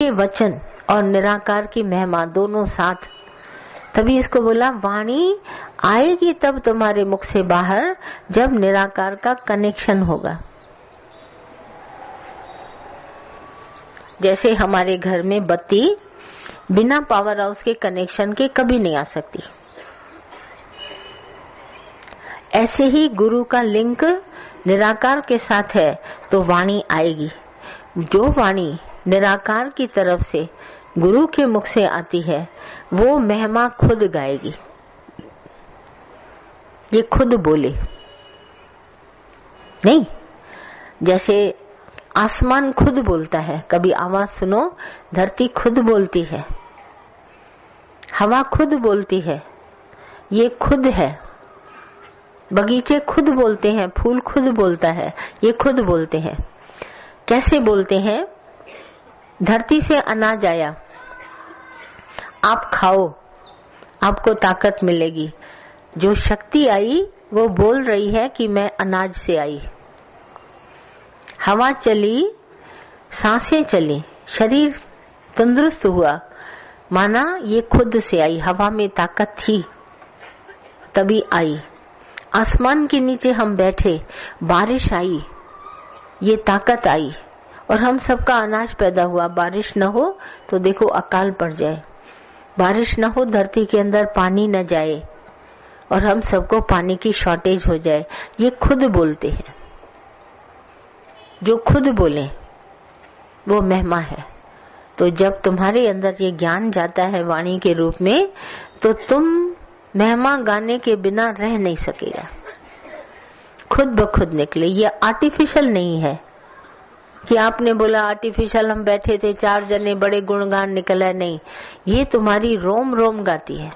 के वचन और निराकार की महिमा दोनों साथ, तभी इसको बोला वाणी आएगी तब तुम्हारे मुख से बाहर जब निराकार का कनेक्शन होगा। जैसे हमारे घर में बत्ती बिना पावर हाउस के कनेक्शन के कभी नहीं आ सकती, ऐसे ही गुरु का लिंक निराकार के साथ है तो वाणी आएगी। जो वाणी निराकार की तरफ से गुरु के मुख से आती है वो महिमा खुद गाएगी, ये खुद बोले नहीं। जैसे आसमान खुद बोलता है, कभी आवाज सुनो, धरती खुद बोलती है, हवा खुद बोलती है, ये खुद है। बगीचे खुद बोलते हैं, फूल खुद बोलता है, ये खुद बोलते हैं। कैसे बोलते हैं? धरती से अनाज आया, आप खाओ, आपको ताकत मिलेगी। जो शक्ति आई वो बोल रही है कि मैं अनाज से आई। हवा चली, सांसें चली, शरीर तंदुरुस्त हुआ, माना ये खुद से आई, हवा में ताकत थी तभी आई। आसमान के नीचे हम बैठे, बारिश आई, ये ताकत आई और हम सबका अनाज पैदा हुआ। बारिश न हो तो देखो अकाल पड़ जाए, बारिश न हो धरती के अंदर पानी न जाए और हम सबको पानी की शॉर्टेज हो जाए। ये खुद बोलते हैं, जो खुद बोले वो महिमा है। तो जब तुम्हारे अंदर ये ज्ञान जाता है वाणी के रूप में, तो तुम महिमा गाने के बिना रह नहीं सकेगा, खुद ब खुद निकले। ये आर्टिफिशियल नहीं है कि आपने बोला आर्टिफिशियल, हम बैठे थे 4 जने बड़े गुणगान निकला, नहीं, ये तुम्हारी रोम रोम गाती है।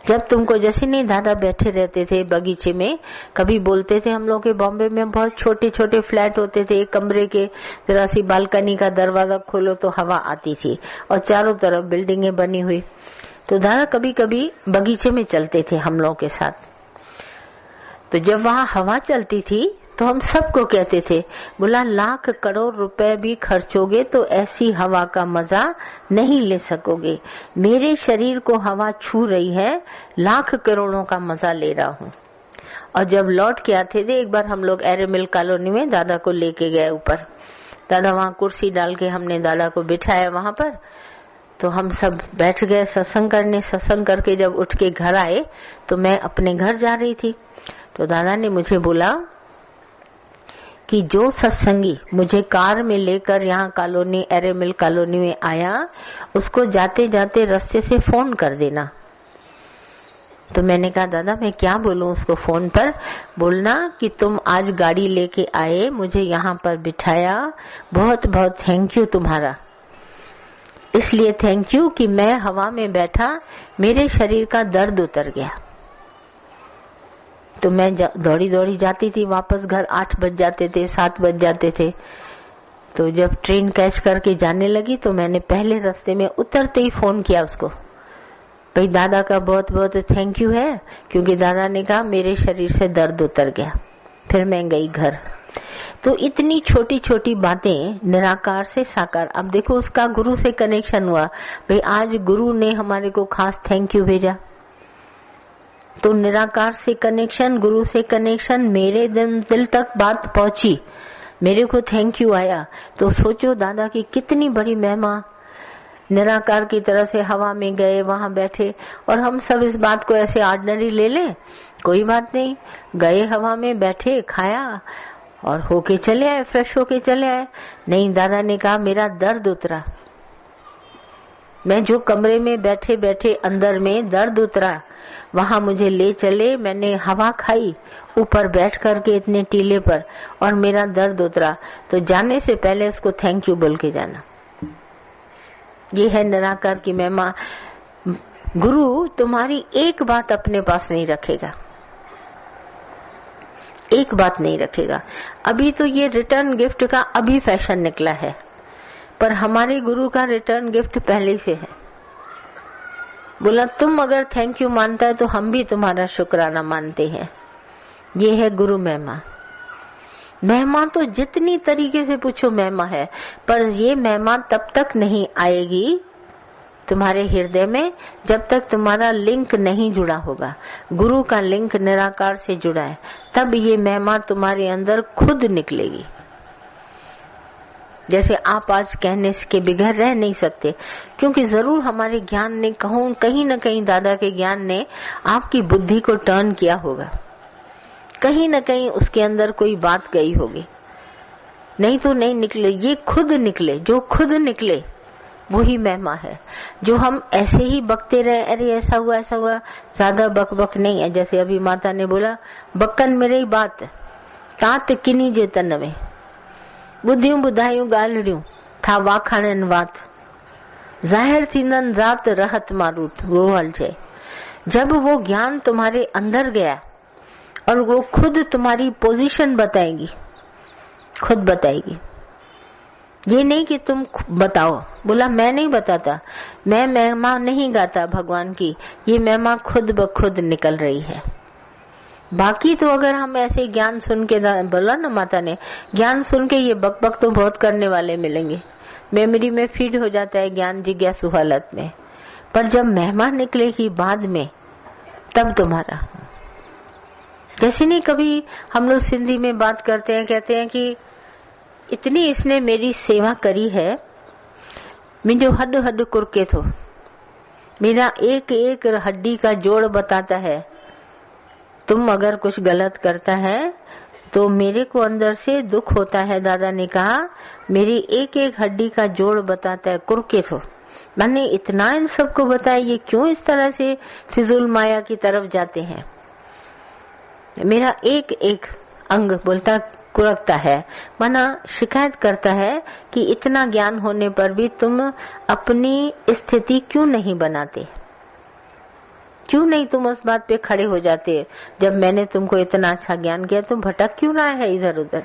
जब तुमको, जैसे नहीं दादा बैठे रहते थे बगीचे में, कभी बोलते थे, हम लोग के बॉम्बे में बहुत छोटे छोटे फ्लैट होते थे, एक कमरे के जरा सी बालकनी का दरवाजा खोलो तो हवा आती थी और चारों तरफ बिल्डिंगें बनी हुई। तो दादा कभी कभी बगीचे में चलते थे हम लोगों के साथ। तो जब वहां हवा चलती थी तो हम सबको कहते थे, बोला लाख करोड़ रुपए भी खर्चोगे तो ऐसी हवा का मजा नहीं ले सकोगे। मेरे शरीर को हवा छू रही है, लाख करोड़ों का मजा ले रहा हूँ। और जब लौट के आते थे, एक बार हम लोग एरेमिल कॉलोनी में दादा को लेके गए ऊपर। दादा वहां कुर्सी डाल के हमने दादा को बिठाया वहां पर, तो हम सब बैठ गए सत्संग करने। सत्संग करके जब उठ के घर आए तो मैं अपने घर जा रही थी, तो दादा ने मुझे बोला कि जो सत्संगी मुझे कार में लेकर यहाँ कॉलोनी, एरेमिल कॉलोनी में आया, उसको जाते जाते रास्ते से फोन कर देना। तो मैंने कहा दादा मैं क्या बोलूं उसको फोन पर? बोलना कि तुम आज गाड़ी लेके आए, मुझे यहाँ पर बिठाया, बहुत बहुत थैंक यू तुम्हारा। इसलिए थैंक यू कि मैं हवा में बैठा, मेरे शरीर का दर्द उतर गया। तो मैं दौड़ी दौड़ी जाती थी वापस घर, 8 बज जाते थे, 7 बज जाते थे। तो जब ट्रेन कैच करके जाने लगी तो मैंने पहले रास्ते में उतरते ही फोन किया उसको, भाई दादा का बहुत बहुत थैंक यू है, क्योंकि दादा ने कहा मेरे शरीर से दर्द उतर गया। फिर मैं गई घर। तो इतनी छोटी छोटी बातें निराकार से साकार। अब देखो उसका गुरु से कनेक्शन हुआ, भाई आज गुरु ने हमारे को खास थैंक यू भेजा। तो निराकार से कनेक्शन, गुरु से कनेक्शन, मेरे दिल तक बात पहुंची, मेरे को थैंक यू आया। तो सोचो दादा की कितनी बड़ी महिमा। निराकार की तरह से हवा में गए, वहां बैठे, और हम सब इस बात को ऐसे ऑर्डिनरी ले लें, कोई बात नहीं। गए हवा में बैठे, खाया और होके चले आए, फ्रेश होके चले आए। नहीं, दादा ने कहा मेरा दर्द उतरा, मैं जो कमरे में बैठे बैठे अंदर में दर्द उतरा, वहां मुझे ले चले, मैंने हवा खाई ऊपर बैठ करके इतने टीले पर, और मेरा दर्द उतरा। तो जाने से पहले उसको थैंक यू बोल के जाना। ये है निराकार की महिमा। गुरु तुम्हारी एक बात अपने पास नहीं रखेगा, एक बात नहीं रखेगा। अभी तो ये रिटर्न गिफ्ट का अभी फैशन निकला है, पर हमारे गुरु का रिटर्न गिफ्ट पहले से है। बोला तुम अगर थैंक यू मानता है तो हम भी तुम्हारा शुक्राना मानते हैं। ये है गुरु महिमा। महिमा तो जितनी तरीके से पूछो महिमा है, पर ये महिमा तब तक नहीं आएगी तुम्हारे हृदय में जब तक तुम्हारा लिंक नहीं जुड़ा होगा। गुरु का लिंक निराकार से जुड़ा है, तब ये महिमा तुम्हारे अंदर खुद निकलेगी। जैसे आप आज कहने के बगैर रह नहीं सकते, क्योंकि जरूर हमारे ज्ञान ने कहूं कहीं न कहीं दादा के ज्ञान ने आपकी बुद्धि को टर्न किया होगा, कहीं न कहीं उसके अंदर कोई बात गई होगी, नहीं तो नहीं निकले। ये खुद निकले, जो खुद निकले वही महिमा है। जो हम ऐसे ही बकते रहे, अरे ऐसा हुआ ऐसा हुआ, ज्यादा बक बक नहीं है। जैसे अभी माता ने बोला, बक्कन मेरी बात तात किनी जे तन में बुद्धियूं बुधायूं ॻाल्हियूं था वाखाणनि वात जाहिर थींदन जात रहत मारूट। वो हल है, जब वो ज्ञान तुम्हारे अंदर गया और वो खुद तुम्हारी पोजीशन बताएगी, खुद बताएगी। ये नहीं कि तुम बताओ। बोला मैं नहीं बताता, मैं महिमा नहीं गाता भगवान की, ये महिमा खुद ब खुद निकल रही है। बाकी तो अगर हम ऐसे ज्ञान सुन के, बोला ना माता ने, ज्ञान सुन के ये बक बक तो बहुत करने वाले मिलेंगे, मेमोरी में फीड हो जाता है ज्ञान जिज्ञासु हालत में, पर जब महिमा निकलेगी बाद में तब तुम्हारा। जैसे नहीं कभी हम लोग सिंधी में बात करते हैं, कहते हैं कि इतनी इसने मेरी सेवा करी है, मुझे हड हड कुरके थो, मेरा एक एक हड्डी का जोड़ बताता है। तुम अगर कुछ गलत करता है तो मेरे को अंदर से दुख होता है। दादा ने कहा मेरी एक एक हड्डी का जोड़ बताता है, कुरके थो। मैंने इतना इन सबको बताया, ये क्यों इस तरह से फिजूल माया की तरफ जाते हैं। मेरा एक एक अंग बोलता कुरकता है, माना शिकायत करता है कि इतना ज्ञान होने पर भी तुम अपनी स्थिति क्यों नहीं बनाते, क्यों नहीं तुम उस बात पे खड़े हो जाते। जब मैंने तुमको इतना अच्छा ज्ञान किया, तुम भटक क्यों रहा है इधर उधर।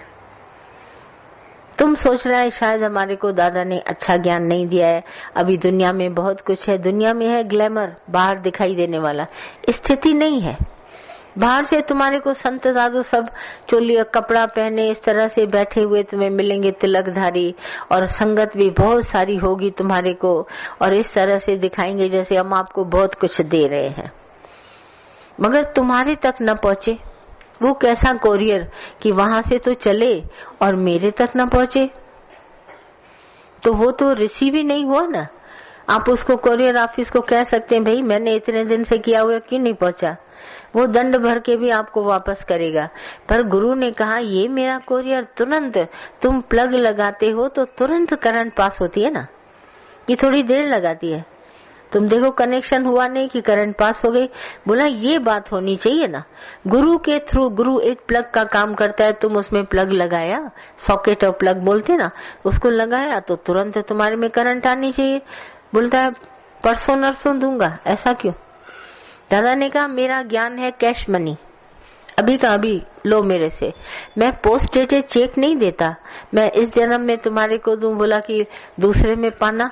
तुम सोच रहा है शायद हमारे को दादा ने अच्छा ज्ञान नहीं दिया है, अभी दुनिया में बहुत कुछ है, दुनिया में है ग्लैमर, बाहर दिखाई देने वाला, स्थिति नहीं है। बाहर से तुम्हारे को संत साधु सब चोलिया कपड़ा पहने इस तरह से बैठे हुए तुम्हें मिलेंगे, तिलकधारी, और संगत भी बहुत सारी होगी तुम्हारे को, और इस तरह से दिखाएंगे जैसे हम आपको बहुत कुछ दे रहे हैं, मगर तुम्हारे तक न पहुंचे। वो कैसा कोरियर कि वहां से तो चले और मेरे तक न पहुंचे, तो वो तो रिसीव ही नहीं हुआ ना। आप उसको कोरियर ऑफिस को कह सकते हैं, भाई मैंने इतने दिन से किया हुआ क्यों नहीं पहुंचा, वो दंड भर के भी आपको वापस करेगा। पर गुरु ने कहा ये मेरा कोरियर तुरंत, तुम प्लग लगाते हो तो तुरंत करंट पास होती है ना, ये थोड़ी देर लगाती है। तुम देखो कनेक्शन हुआ नहीं कि करंट पास हो गई। बोला ये बात होनी चाहिए ना, गुरु के थ्रू, गुरु एक प्लग का काम करता है, तुम उसमें प्लग लगाया, सॉकेट और प्लग बोलते ना, उसको लगाया तो तुरंत तुम्हारे में करंट आनी चाहिए। बोलता है परसों नरसों दूंगा, ऐसा क्यों। दादा ने कहा मेरा ज्ञान है कैश मनी, अभी का अभी लो मेरे से, मैं पोस्ट डेटेड चेक नहीं देता, मैं इस जन्म में तुम्हारे को दूं। बोला कि दूसरे में पाना,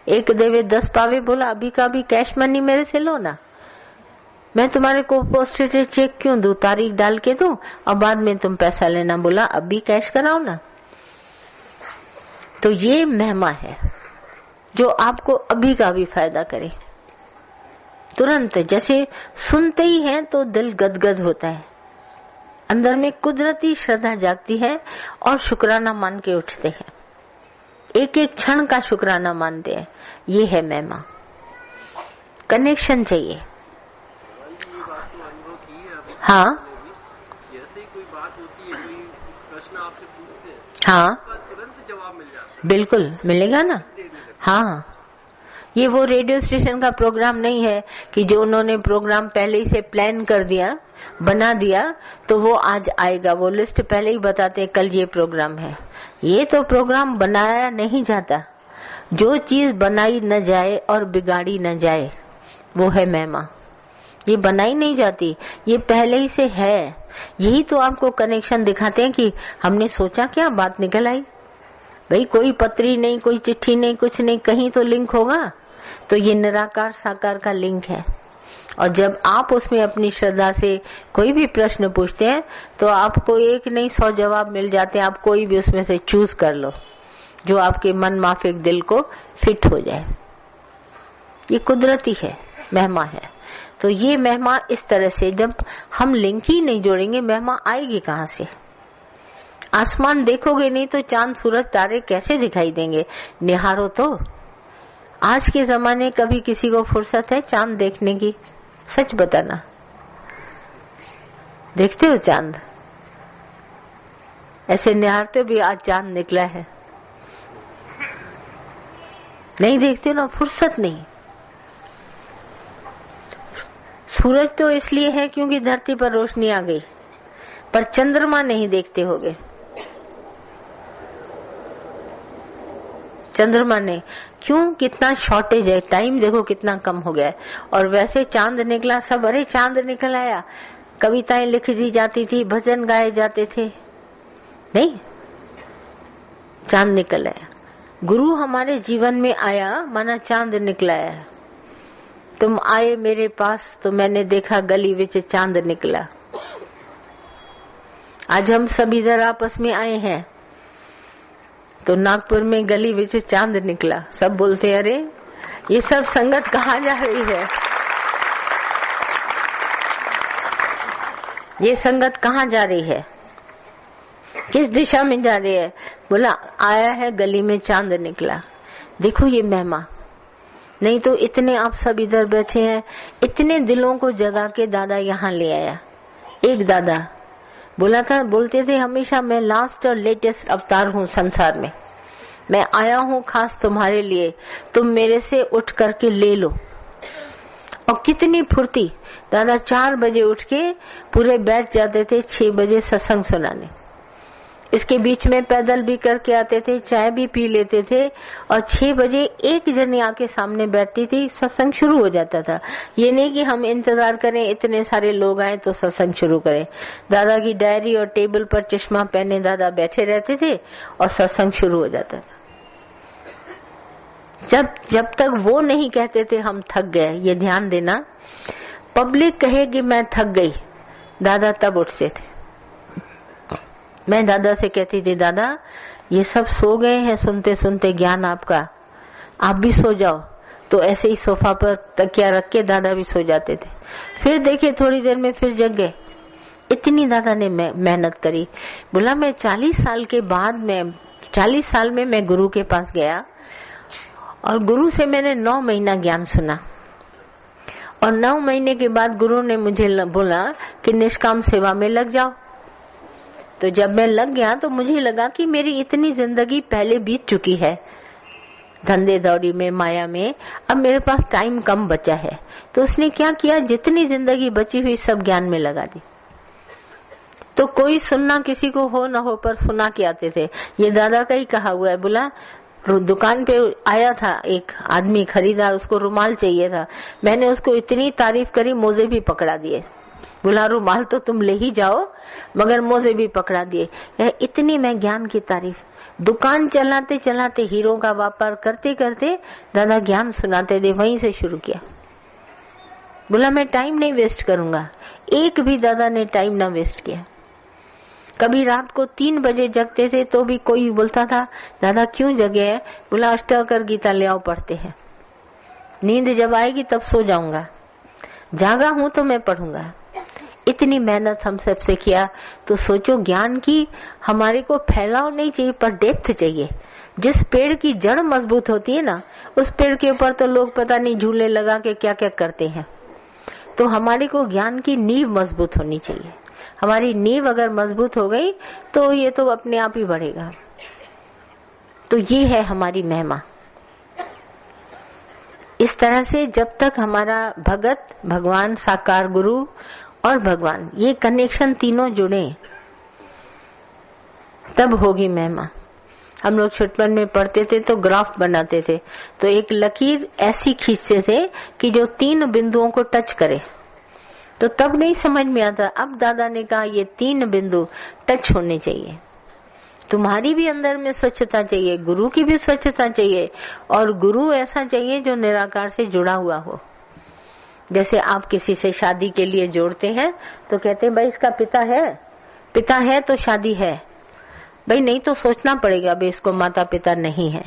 एक देवे 10 पावे। बोला अभी का अभी कैश मनी मेरे से लो ना, मैं तुम्हारे को पोस्ट डेटेड चेक क्यों दूं, तारीख डाल के दूं और बाद में तुम पैसा लेना। बोला अभी कैश कराओ ना। तो ये महिमा है जो आपको अभी का भी फायदा करे। तुरंत जैसे सुनते ही हैं तो दिल गदगद होता है, अंदर में कुदरती श्रद्धा जागती है और शुक्राना मान के उठते हैं, एक एक क्षण का शुक्राना मानते हैं। ये है महिमा। कनेक्शन चाहिए। हाँ जैसे कोई बात होती है, कोई प्रश्न आपसे पूछते हैं, हाँ तुरंत जवाब मिल जाता है। बिल्कुल मिलेगा ना। हाँ ये वो रेडियो स्टेशन का प्रोग्राम नहीं है कि जो उन्होंने प्रोग्राम पहले ही से प्लान कर दिया, बना दिया, तो वो आज आएगा। वो लिस्ट पहले ही बताते हैं कल ये प्रोग्राम है। ये तो प्रोग्राम बनाया नहीं जाता। जो चीज बनाई न जाए और बिगाड़ी न जाए वो है महिमा। ये बनाई नहीं जाती, ये पहले ही से है। यही तो आपको कनेक्शन दिखाते हैं कि हमने सोचा क्या बात निकल आई। भाई कोई पत्री नहीं, कोई चिट्ठी नहीं, कुछ नहीं, कहीं तो लिंक होगा। तो ये निराकार साकार का लिंक है। और जब आप उसमें अपनी श्रद्धा से कोई भी प्रश्न पूछते हैं तो आपको एक नहीं 100 जवाब मिल जाते हैं। आप कोई भी उसमें से चूज कर लो जो आपके मन माफिक दिल को फिट हो जाए। ये कुदरती है, महिमा है। तो ये महिमा इस तरह से जब हम लिंक ही नहीं जोड़ेंगे, महिमा आएगी कहाँ से? आसमान देखोगे नहीं तो चांद सूरज तारे कैसे दिखाई देंगे? निहारो तो। आज के जमाने कभी किसी को फुर्सत है चांद देखने की? सच बताना, देखते हो चांद? ऐसे निहारते भी आज चांद निकला है, नहीं देखते ना, फुर्सत नहीं। सूरज तो इसलिए है क्योंकि धरती पर रोशनी आ गई, पर चंद्रमा नहीं देखते होगे। चंद्रमा ने क्यों? कितना शॉर्टेज है, टाइम देखो कितना कम हो गया है। और वैसे चांद निकला, सब अरे चांद निकल आया, कविताएं लिख दी जाती थी, भजन गाए जाते थे। नहीं, चांद निकल आया। गुरु हमारे जीवन में आया माना चांद निकला है। तुम आए मेरे पास तो मैंने देखा गली विच चांद निकला। आज हम सब इधर आपस में आए हैं तो नागपुर में गली विच चांद निकला। सब बोलते अरे ये सब संगत कहाँ जा रही है, ये संगत कहाँ जा रही है, किस दिशा में जा रही है? बोला आया है गली में चांद निकला। देखो ये महिमा। नहीं तो इतने आप सब इधर बैठे हैं, इतने दिलों को जगा के दादा यहाँ ले आया। एक दादा बोला था, बोलते थे हमेशा, मैं लास्ट और लेटेस्ट अवतार हूँ संसार में, मैं आया हूँ खास तुम्हारे लिए, तुम मेरे से उठ करके ले लो। और कितनी फुर्ती, दादा 4 बजे उठ के पूरे बैठ जाते थे 6 बजे सत्संग सुनाने। इसके बीच में पैदल भी करके आते थे, चाय भी पी लेते थे, और 6 बजे एक जनी आके सामने बैठती थी, सत्संग शुरू हो जाता था। ये नहीं कि हम इंतजार करें इतने सारे लोग आए तो सत्संग शुरू करें। दादा की डायरी और टेबल पर चश्मा पहने दादा बैठे रहते थे और सत्संग शुरू हो जाता था। जब तक वो नहीं कहते थे हम थक गए, ये ध्यान देना, पब्लिक कहे कि मैं थक गई, दादा तब उठते थे। मैं दादा से कहती थी, दादा ये सब सो गए हैं सुनते सुनते ज्ञान आपका, आप भी सो जाओ। तो ऐसे ही सोफा पर तकिया रख के दादा भी सो जाते थे। फिर देखे थोड़ी देर में फिर जग गए। इतनी दादा ने मेहनत करी। बोला मैं 40 साल के बाद में 40 साल में मैं गुरु के पास गया और गुरु से मैंने 9 महीना ज्ञान सुना। और 9 महीने के बाद गुरु ने मुझे बोला कि निष्काम सेवा में लग जाओ। तो जब मैं लग गया तो मुझे लगा कि मेरी इतनी जिंदगी पहले बीत चुकी है धंधे दौड़ी में, माया में, अब मेरे पास टाइम कम बचा है। तो उसने क्या किया, जितनी जिंदगी बची हुई सब ज्ञान में लगा दी। तो कोई सुनना किसी को हो ना हो पर सुना के आते थे। ये दादा का ही कहा हुआ है। बोला दुकान पे आया था एक आदमी खरीदार, उसको रुमाल चाहिए था। मैंने उसको इतनी तारीफ करी, मोजे भी पकड़ा दिए। बोला रुमाल तो तुम ले ही जाओ मगर मोजे भी पकड़ा दिए। इतनी मैं ज्ञान की तारीफ। दुकान चलाते चलाते, हीरो का व्यापार करते करते दादा ज्ञान सुनाते थे, वहीं से शुरू किया। बोला मैं टाइम नहीं वेस्ट करूंगा। एक भी दादा ने टाइम ना वेस्ट किया। कभी रात को 3 बजे जगते थे तो भी कोई बोलता था दादा क्यों जगे है? बोला अष्टकर गीता ले आओ पढ़ते हैं, नींद जब आएगी तब सो जाऊंगा, जागा हूं तो मैं पढ़ूंगा। इतनी मेहनत हम सबसे किया। तो सोचो ज्ञान की हमारे को फैलाव नहीं चाहिए पर डेप्थ चाहिए। जिस पेड़ की जड़ मजबूत होती है ना, उस पेड़ के ऊपर तो लोग पता नहीं झूले लगा के क्या क्या करते हैं। तो हमारे को ज्ञान की नींव मजबूत होनी चाहिए। हमारी नींव अगर मजबूत हो गई तो ये तो अपने आप ही बढ़ेगा। तो ये है हमारी महिमा। इस तरह से जब तक हमारा भगत, भगवान, साकार गुरु और भगवान, ये कनेक्शन तीनों जुड़े तब होगी महिमा। हम लोग छुटपन में पढ़ते थे तो ग्राफ बनाते थे, तो एक लकीर ऐसी खींचते थे कि जो 3 बिंदुओं को टच करे। तो तब नहीं समझ में आता। अब दादा ने कहा ये 3 बिंदु टच होने चाहिए। तुम्हारी भी अंदर में स्वच्छता चाहिए, गुरु की भी स्वच्छता चाहिए, और गुरु ऐसा चाहिए जो निराकार से जुड़ा हुआ हो। जैसे आप किसी से शादी के लिए जोड़ते हैं तो कहते हैं भाई इसका पिता है तो शादी है, भाई नहीं तो सोचना पड़ेगा भाई इसको माता पिता नहीं है।